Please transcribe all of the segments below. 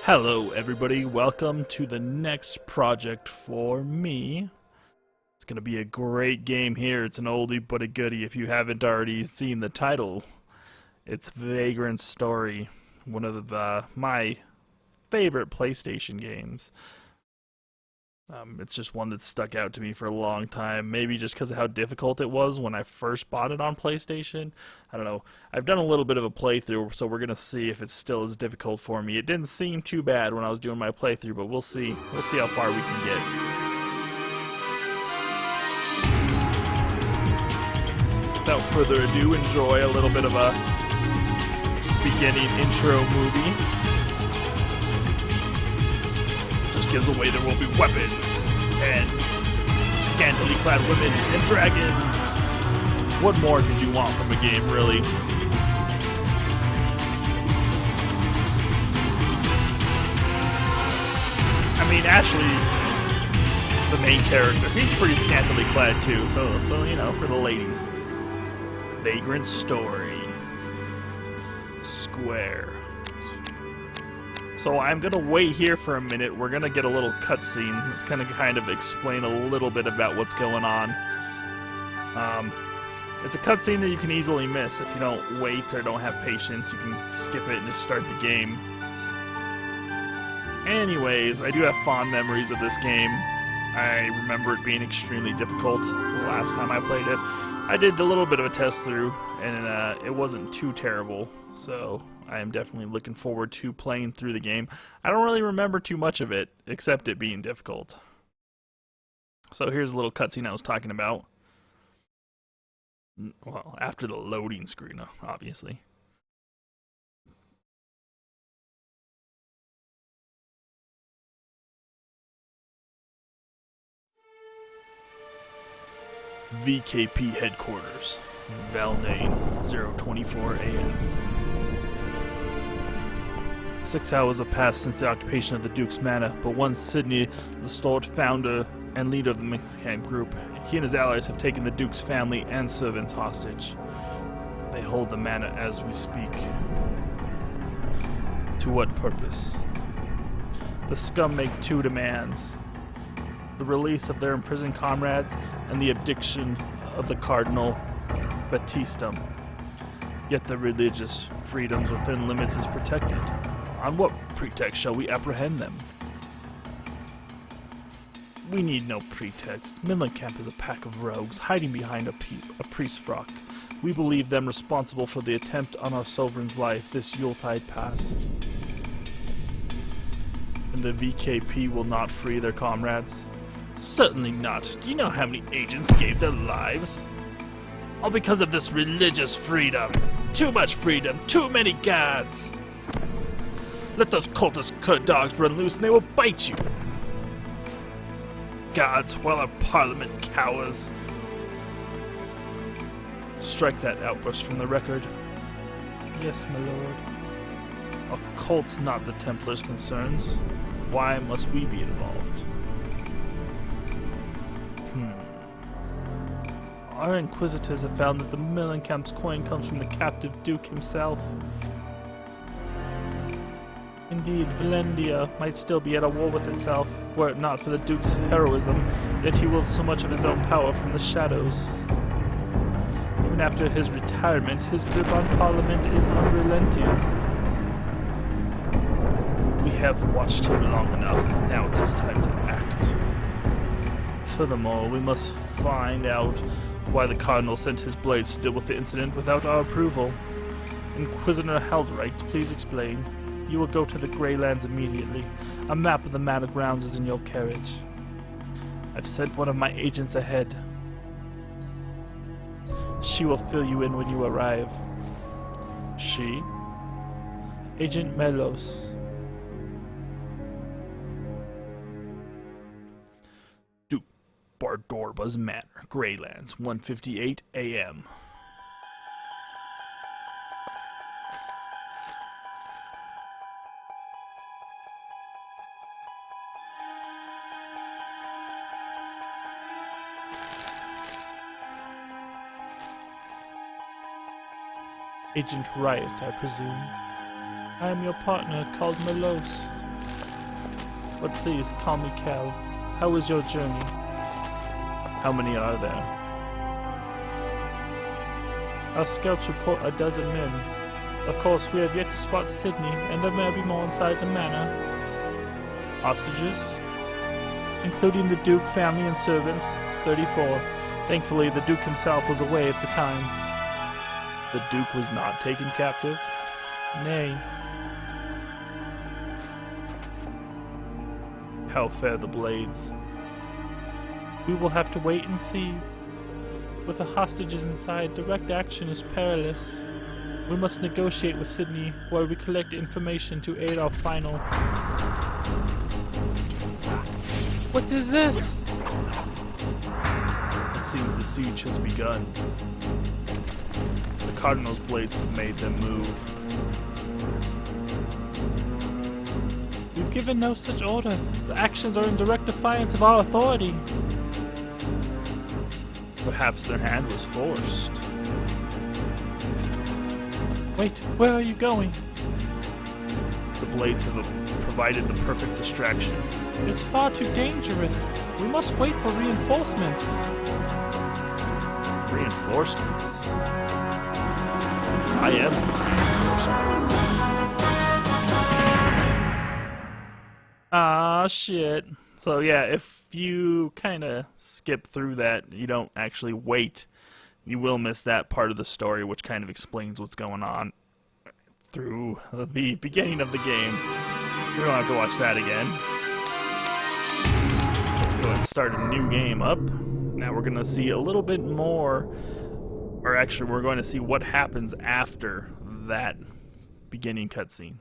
Hello everybody, welcome to the next project for me. It's going to be a great game here. It's an oldie but a goodie if you haven't already seen the title. It's Vagrant Story, one of my favorite PlayStation games. It's just one that stuck out to me for a long time, maybe just because of how difficult it was when I first bought it on PlayStation. I don't know. I've done a little bit of a playthrough, so we're going to see if it's still as difficult for me. It didn't seem too bad when I was doing my playthrough, but we'll see. We'll see how far we can get. Without further ado, enjoy a little bit of a beginning intro movie. Gives away there will be weapons and scantily clad women and dragons. What more could you want from a game, really? I mean, Ashley, the main character, he's pretty scantily clad too, so you know, for the ladies. Vagrant Story. Square. So I'm going to wait here for a minute. We're going to get a little cutscene. It's going to kind of explain a little bit about what's going on. It's a cutscene that you can easily miss. If you don't wait or don't have patience, you can skip it and just start the game. Anyways, I do have fond memories of this game. I remember it being extremely difficult the last time I played it. I did a little bit of a test through, and it wasn't too terrible, so I am definitely looking forward to playing through the game. I don't really remember too much of it, except it being difficult. So here's a little cutscene I was talking about. Well, after the loading screen, obviously. VKP headquarters, Valendian, 024 a.m. 6 hours have passed since the occupation of the Duke's Manor, but one Sidney, the stalwart founder and leader of the McCann group, he and his allies have taken the Duke's family and servants hostage. They hold the manor as we speak. To what purpose? The scum make two demands: the release of their imprisoned comrades and the abdiction of the Cardinal Batistum. Yet their religious freedoms within limits is protected. On what pretext shall we apprehend them? We need no pretext. Millenkamp is a pack of rogues hiding behind a priest's frock. We believe them responsible for the attempt on our sovereign's life this Yuletide past. And the VKP will not free their comrades? Certainly not. Do you know how many agents gave their lives? All because of this religious freedom. Too much freedom, too many guards. Let those cultist cur dogs run loose and they will bite you. Guards, while our parliament cowers. Strike that outburst from the record. Yes, my lord. Are cults not the Templars' concerns? Why must we be involved? Our inquisitors have found that the Millenkamp's coin comes from the captive Duke himself. Indeed, Valendia might still be at a war with itself, were it not for the Duke's heroism, yet he wields so much of his own power from the shadows. Even after his retirement, his grip on Parliament is unrelenting. We have watched him long enough, now it is time to act. Furthermore, we must find out why the Cardinal sent his blades to deal with the incident without our approval. Inquisitor Haldreich, please explain. You will go to the Greylands immediately. A map of the manor grounds is in your carriage. I've sent one of my agents ahead. She will fill you in when you arrive. She? Agent Melos. Duke Bardorba's Manor, Greylands, 1:58 a.m. Agent Riot, I presume. I am your partner, called Melos. But please, call me Kel. How was your journey? How many are there? Our scouts report a dozen men. Of course, we have yet to spot Sydney, and there may be more inside the manor. Hostages? Including the Duke family and servants, 34. Thankfully, the Duke himself was away at the time. The Duke was not taken captive? Nay. How fare the blades? We will have to wait and see. With the hostages inside, direct action is perilous. We must negotiate with Sydney while we collect information to aid our final. What is this? It seems the siege has begun. The Cardinal's blades have made them move. We've given no such order. The actions are in direct defiance of our authority. Perhaps their hand was forced. Wait, where are you going? The blades have provided the perfect distraction. It's far too dangerous. We must wait for reinforcements. Reinforcements? I am reinforcements. Ah, shit. So yeah, if you kind of skip through that, you don't actually wait, you will miss that part of the story, which kind of explains what's going on through the beginning of the game. You don't have to watch that again. So let's go ahead and start a new game up. Now we're going to see a little bit more, or actually we're going to see what happens after that beginning cutscene.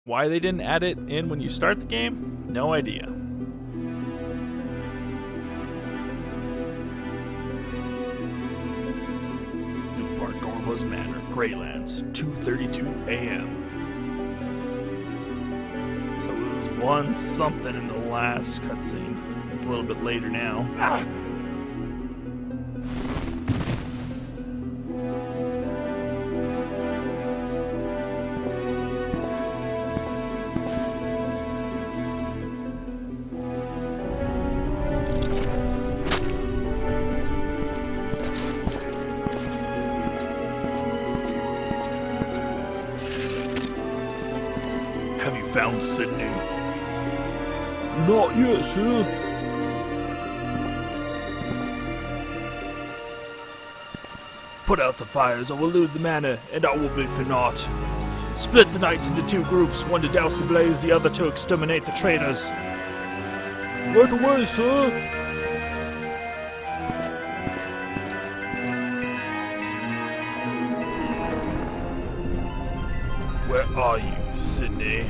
Why they didn't add it in when you start the game? No idea. Bardorba's Manor, Greylands, 2:32 a.m. So it was 1 something in the last cutscene. It's a little bit later now. Have you found Sydney? Not yet, sir. Put out the fires, or we'll lose the manor, and all will be for naught. Split the knights into 2 groups, one to douse the blaze, the other to exterminate the traitors. Right away, sir. Where are you, Sydney?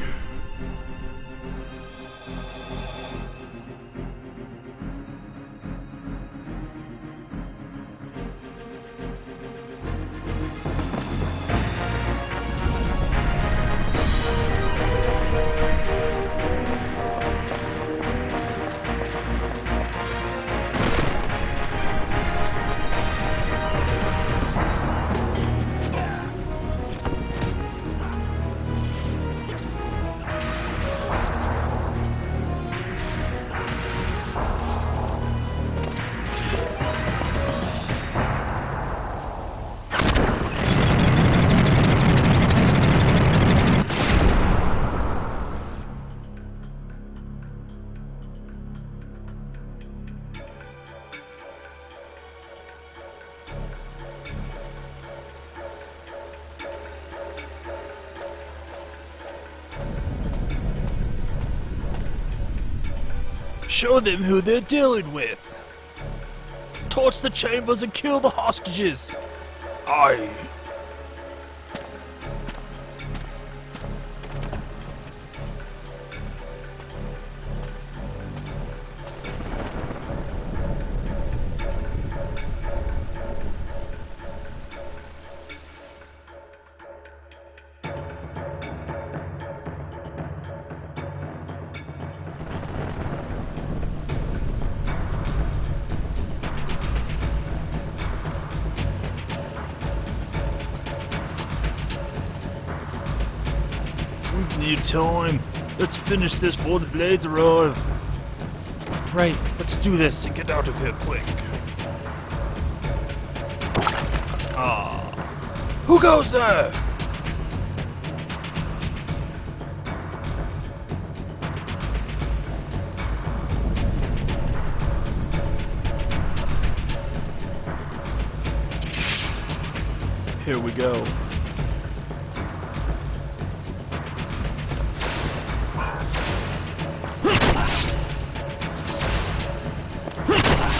Show them who they're dealing with. Torch the chambers and kill the hostages. Aye. We need time. Let's finish this before the blades arrive. Right, let's do this and get out of here quick. Who goes there? Here we go.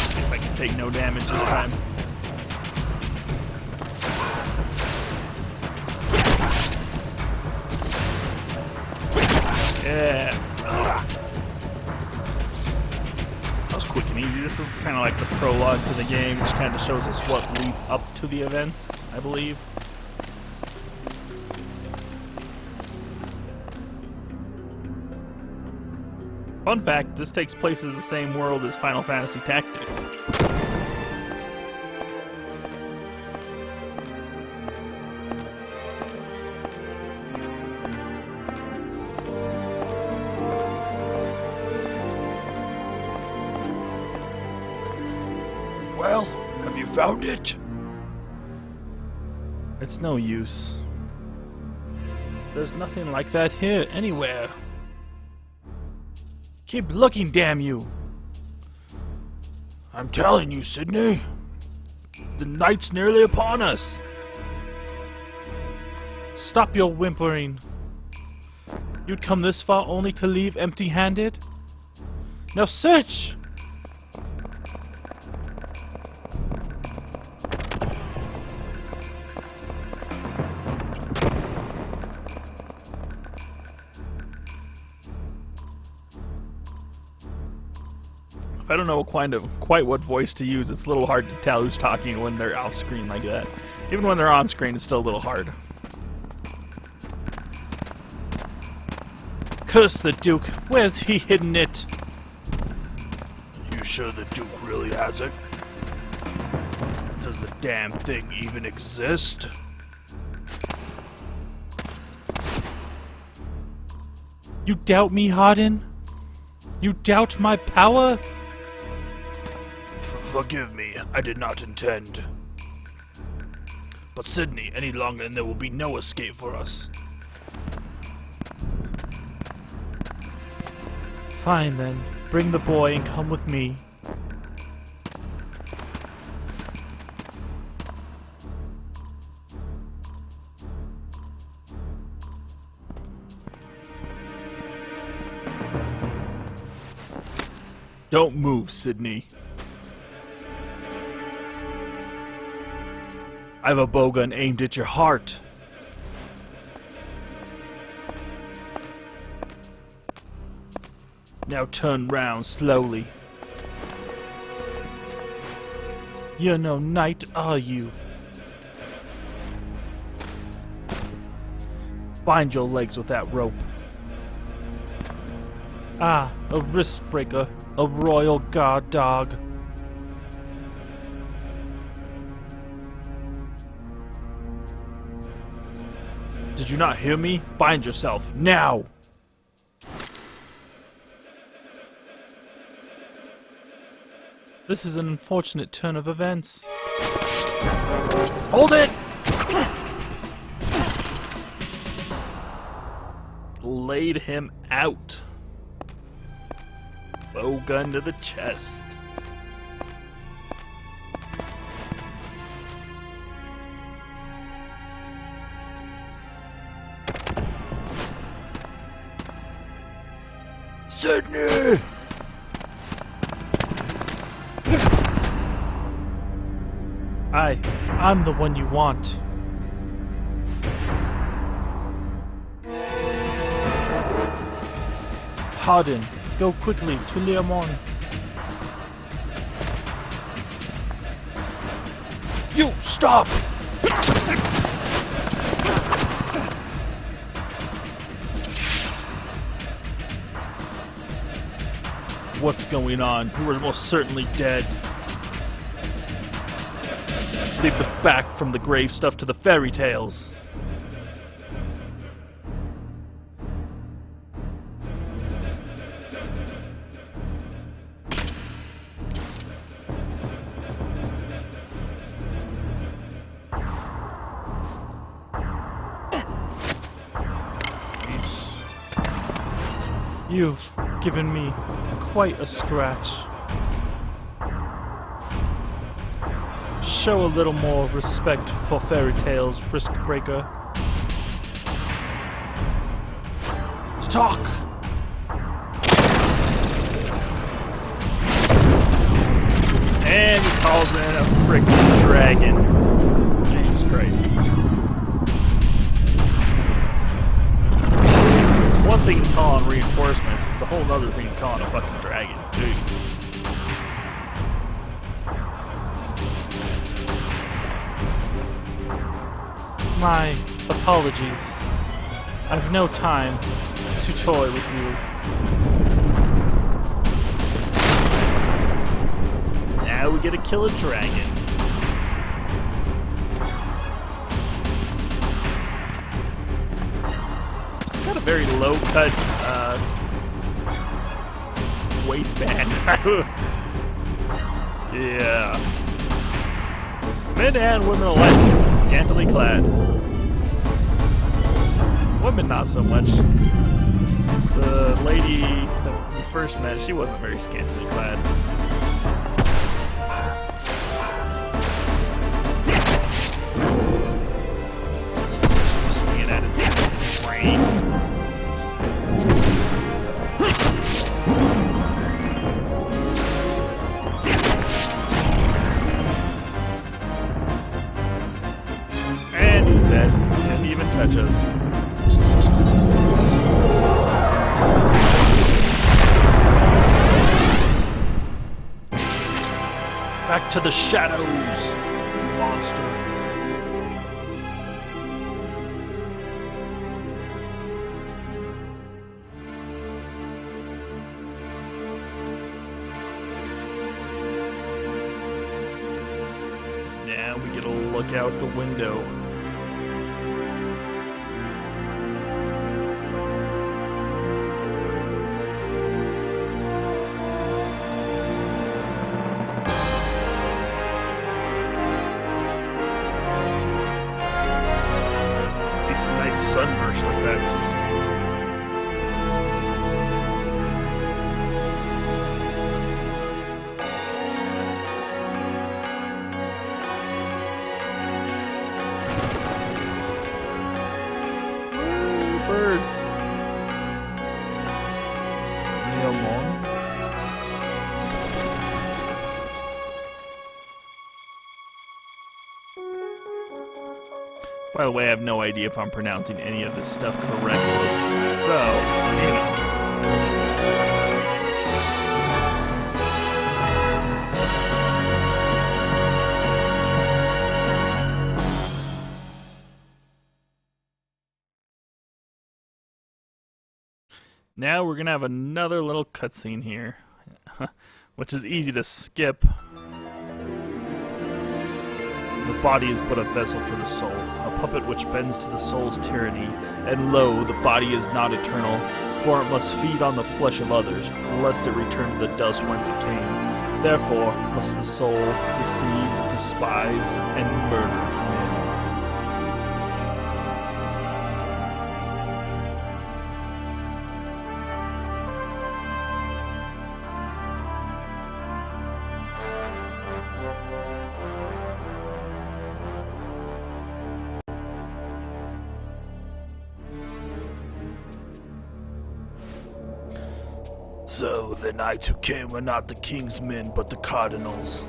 See if I can take no damage this time. Yeah. That was quick and easy. This is kind of like the prologue to the game, which kind of shows us what leads up to the events, I believe. Fun fact, this takes place in the same world as Final Fantasy Tactics. Well, have you found it? It's no use. There's nothing like that here anywhere. Keep looking, damn you! I'm telling you, Sydney. The night's nearly upon us. Stop your whimpering. You'd come this far only to leave empty-handed? Now search! I don't know quite what voice to use. It's a little hard to tell who's talking when they're off screen like that. Even when they're on screen, it's still a little hard. Curse the Duke. Where's he hidden it? You sure the Duke really has it? Does the damn thing even exist? You doubt me, Hardin? You doubt my power? Forgive me, I did not intend. But Sydney, any longer and there will be no escape for us. Fine then, bring the boy and come with me. Don't move, Sydney. I have a bowgun aimed at your heart. Now turn round slowly. You're no knight, are you? Bind your legs with that rope. Ah, a Riskbreaker, a royal guard dog. Did you not hear me? Bind yourself, now! This is an unfortunate turn of events. Hold it! Laid him out. Bowgun to the chest. Sydney! I'm the one you want. Hardin, go quickly to Leá Monde. You stop! What's going on? You were most certainly dead. Leave the back from the grave stuff to the fairy tales. You've given me quite a scratch. Show a little more respect for fairy tales, Riskbreaker. Talk! And he calls in a freaking dragon. Jesus Christ. It's one thing to call on reinforcements, it's a whole other thing to call on a fucking dragon. Jesus. My apologies. I've no time to toy with you. Now we get to kill a dragon. It's got a very low cut waistband. Yeah. Men and women alike, scantily clad. Women not so much. The lady that we first met, she wasn't very scantily clad. Swinging at his brains. And he's dead. Didn't even touch us. Back to the shadows, monster. Now we get a look out the window. Some nice sunburst effects. Birds. Leá Monde. By the way, I have no idea if I'm pronouncing any of this stuff correctly. So, you know. Now we're gonna have another little cutscene here, which is easy to skip. The body is but a vessel for the soul, a puppet which bends to the soul's tyranny. And lo, the body is not eternal, for it must feed on the flesh of others, lest it return to the dust whence it came. Therefore must the soul deceive, despise, and murder men. So the knights who came were not the king's men, but the cardinals.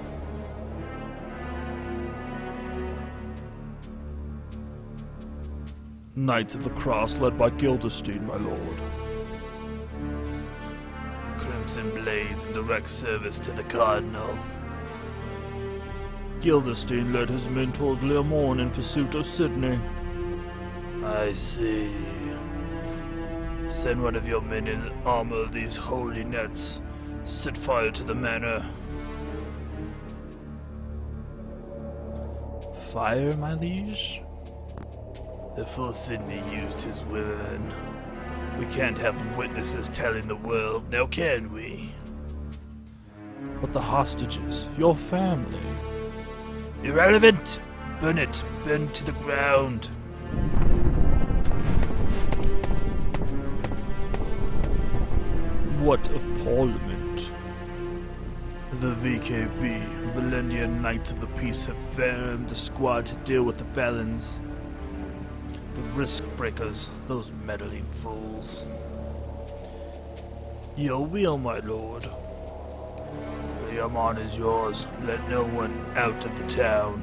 Knights of the Cross led by Gilderstein, my lord. Crimson blades in direct service to the cardinal. Gilderstein led his men toward Leá Monde in pursuit of Sydney. I see. Send one of your men in armor of these holy nets. Set fire to the manor. Fire, my liege? Before Sydney used his weapon. We can't have witnesses telling the world, now can we? But the hostages, your family. Irrelevant! Burn it, burn to the ground. What of Parliament? The VKB, Valendian Knights of the Peace, have formed a squad to deal with the felons. The Riskbreakers, those meddling fools. Your will, my lord. Leá Monde is yours. Let no one out of the town.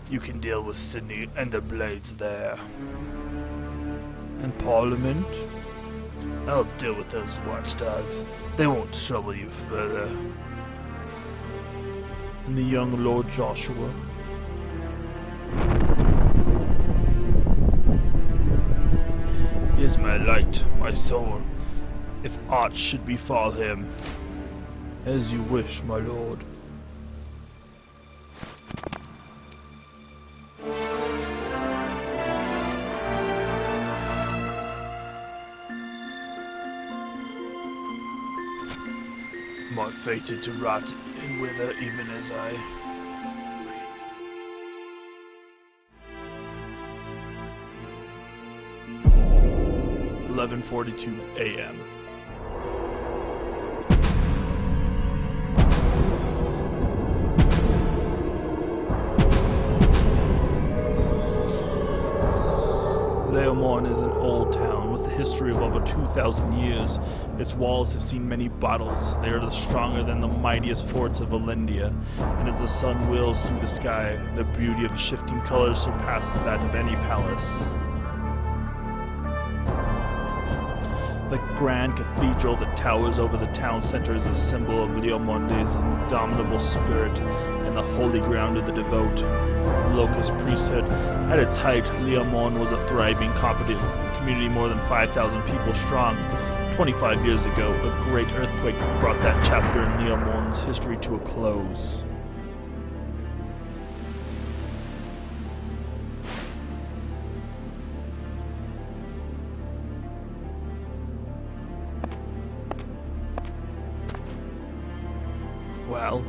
You can deal with Sydney and the blades there. And Parliament? I'll deal with those watchdogs. They won't trouble you further. And the young Lord Joshua? He is my light, my soul. If aught should befall him, as you wish, my lord. Am I fated to rot and wither even as I breathe? 11:42 a.m. Leá Monde is an old town with a history of over 2,000 years. Its walls have seen many battles. They are stronger than the mightiest forts of Valendia, and as the sun wheels through the sky, the beauty of shifting colors surpasses that of any palace. The grand cathedral that towers over the town center is a symbol of Leá Monde's indomitable spirit and the holy ground of the devout locust priesthood. At its height, Leá Monde was a thriving, competent community more than 5,000 people strong. 25 years ago, a great earthquake brought that chapter in Leá Monde's history to a close. Well,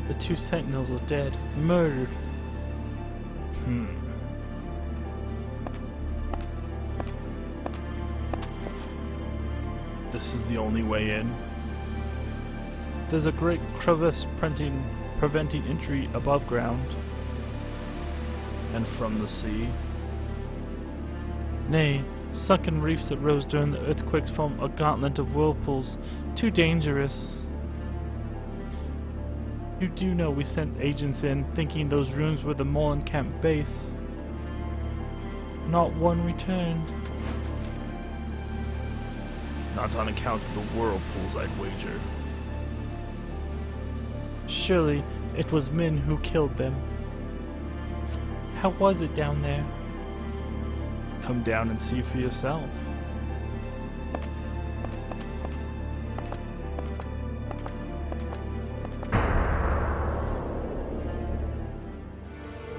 the two sentinels are dead, murdered. This is the only way in. There's a great crevice preventing entry above ground. And from the sea. Nay, sunken reefs that rose during the earthquakes form a gauntlet of whirlpools, too dangerous. You do know we sent agents in, thinking those ruins were the Molenkamp base. Not one returned. Not on account of the whirlpools, I'd wager. Surely it was men who killed them. How was it down there? Come down and see for yourself.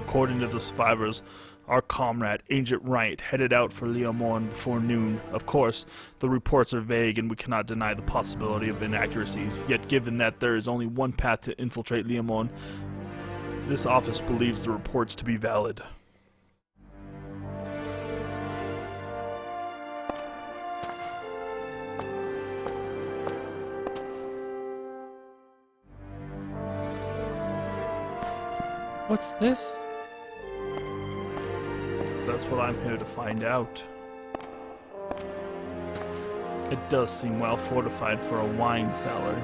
According to the survivors, our comrade, Agent Riot, headed out for Leá Monde before noon. Of course, the reports are vague and we cannot deny the possibility of inaccuracies. Yet given that there is only one path to infiltrate Leá Monde, this office believes the reports to be valid. What's this? That's what I'm here to find out. It does seem well fortified for a wine cellar.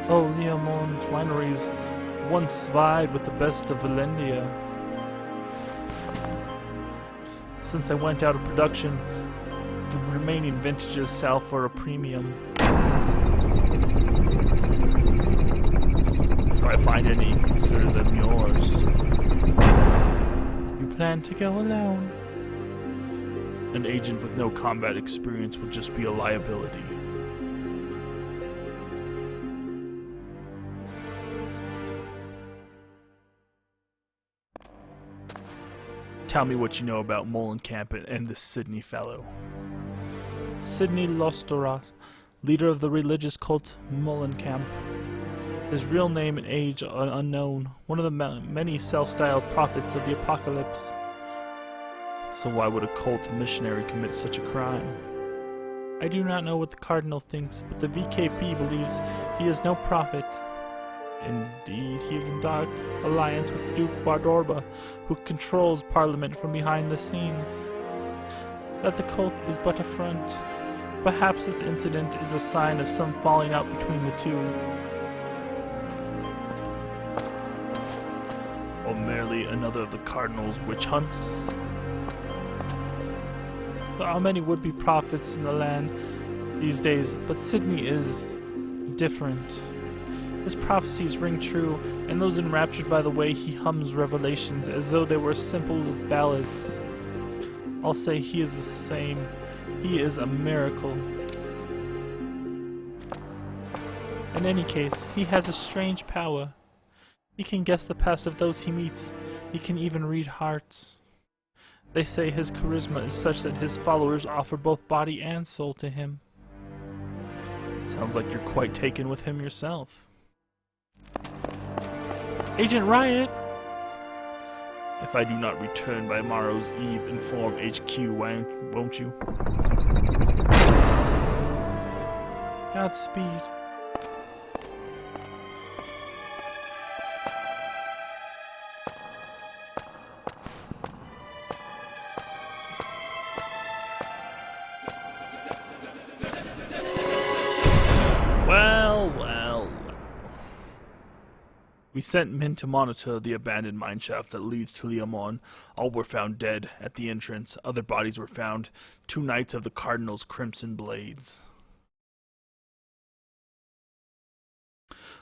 Oh, Leá Monde's wineries once vied with the best of Valendia. Since they went out of production, the remaining vintages sell for a premium. If I find any, consider them yours. You plan to go alone? An agent with no combat experience would just be a liability. Tell me what you know about Molenkamp and this Sydney fellow. Sydney Lostorat, leader of the religious cult Molenkamp. His real name and age are unknown, one of the many self-styled prophets of the apocalypse. So why would a cult missionary commit such a crime? I do not know what the Cardinal thinks, but the VKP believes he is no prophet. Indeed, he is in dark alliance with Duke Bardorba, who controls Parliament from behind the scenes. That the cult is but a front. Perhaps this incident is a sign of some falling out between the two. Or merely another of the Cardinal's witch hunts. There are many would-be prophets in the land these days, but Sydney is different. His prophecies ring true, and those enraptured by the way he hums revelations as though they were simple ballads. I'll say he is the same. He is a miracle. In any case, he has a strange power. He can guess the past of those he meets. He can even read hearts. They say his charisma is such that his followers offer both body and soul to him. Sounds like you're quite taken with him yourself. Agent Riot! If I do not return by tomorrow's eve, inform HQ, won't you? Godspeed. Well. We sent men to monitor the abandoned mineshaft that leads to Leá Monde. All were found dead at the entrance. Other bodies were found. 2 knights of the Cardinal's crimson blades.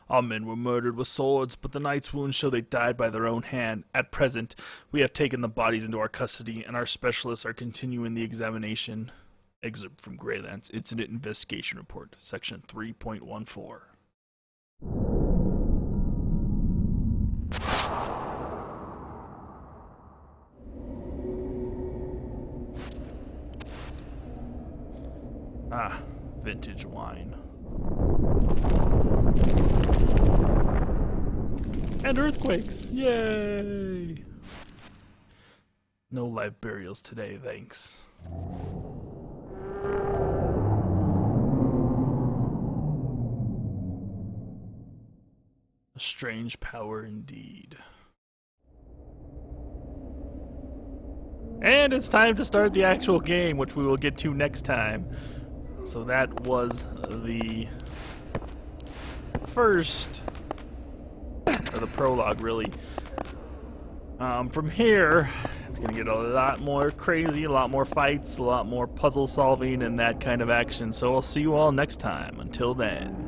All men were murdered with swords, but the knights' wounds show they died by their own hand. At present, we have taken the bodies into our custody, and our specialists are continuing the examination. Excerpt from Greylands Incident Investigation Report, Section 3.14. Ah, vintage wine. And earthquakes! Yay! No live burials today, thanks. A strange power indeed. And it's time to start the actual game, which we will get to next time. So that was the first, or the prologue really. From here, it's going to get a lot more crazy, a lot more fights, a lot more puzzle solving and that kind of action. So I'll see you all next time. Until then.